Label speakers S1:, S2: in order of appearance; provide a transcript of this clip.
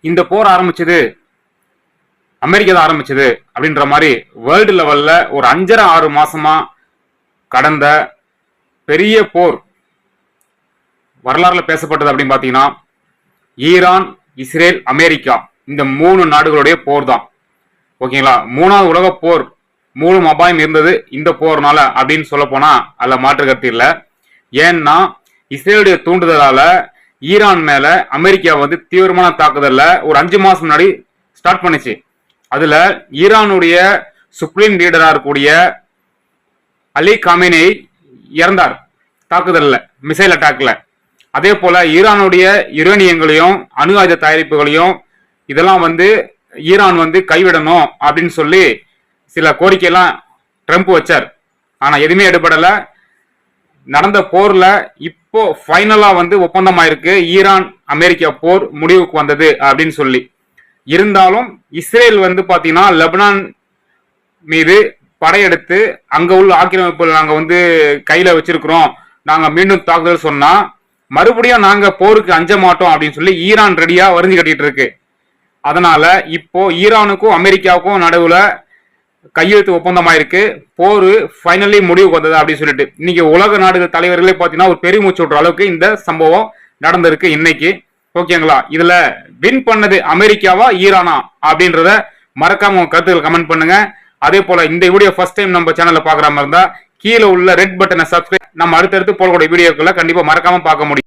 S1: இந்த போர் ஆரம்பிச்சது அமெரிக்கா தான் ஆரம்பிச்சது அப்படின்ற மாதிரி வேர்ல்டு லெவல்ல ஒரு 5.5 மாசமா கடந்த பெரிய போர் வரலாறுல பேசப்பட்டது அப்படின்னு பாத்தீங்கன்னா ஈரான், இஸ்ரேல், அமெரிக்கா இந்த 3 நாடுகளுடைய போர் தான். ஓகேங்களா? 3வது உலக போர் மூலம் அபாயம் இருந்தது இந்த போர்னால அப்படின்னு சொல்ல போனா அதுல மாற்று கருத்து இல்லை. ஏன்னா இஸ்ரேலுடைய தூண்டுதலால ஈரான் மேல அமெரிக்கா தீவிரமான தாக்குதல்ல ஒரு 5 மாசம் முன்னாடி ஸ்டார்ட் பண்ணுச்சு. அதுல ஈரானுடைய சுப்ரீம் லீடரா இருக்கக்கூடிய அலி காமேனி இறந்தார் தாக்குதல்ல, மிசைல் அட்டாக்ல. அதே போல ஈரானுடைய யுரேனியங்களையும் அணு ஆயுத தயாரிப்புகளையும் இதெல்லாம் ஈரான் கைவிடணும் அப்படின்னு சொல்லி சில கோரிக்கையெல்லாம் ட்ரம்ப் வச்சார். ஆனா எதுவுமே எடுபடல. நடந்த போர்ல இப்போ ஃபைனலா ஒப்பந்தமாயிருக்கு, ஈரான் அமெரிக்கா போர் முடிவுக்கு வந்தது அப்படின்னு சொல்லி. இருந்தாலும் இஸ்ரேல் பாத்தீங்கன்னா லெபனான் மீது படையெடுத்து அங்க உள்ள ஆக்கிரமிப்புகள் நாங்க கையில வச்சிருக்கிறோம், நாங்க மீண்டும் தாக்குதல் சொன்னா மறுபடியும் நாங்க போருக்கு அஞ்ச மாட்டோம் அப்படின்னு சொல்லி ஈரான் ரெடியா வரிஞ்சு கட்டிட்டு இருக்கு. அதனால இப்போ ஈரானுக்கும் அமெரிக்காவுக்கும் நடுவுல கையெழுத்து ஒப்பந்தமாயிருக்கு, போரு ஃபைனலி முடிவுக்கு வந்தது அப்படின்னு சொல்லிட்டு. இன்னைக்கு உலக நாடுகள் தலைவர்களே பாத்தீங்கன்னா ஒரு பெருமூச்சு விடுற அளவுக்கு இந்த சம்பவம் நடந்திருக்கு இன்னைக்கு. ஓகேங்களா? இதுல வின் பண்ணது அமெரிக்காவா ஈரானா அப்படின்றத மறக்காம உங்க கருத்துக்கள் கமெண்ட் பண்ணுங்க. அதே போல இந்த வீடியோ ஃபர்ஸ்ட் டைம் நம்ம சேனல்ல பாக்குற மாதிரி இருந்தா கீழே உள்ள ரெட் பட்டனை சப்ஸ்கிரைப், நம்ம அடுத்தடுத்து போடக்கூடிய வீடியோக்களை கண்டிப்பா மறக்காம பார்க்க முடியும்.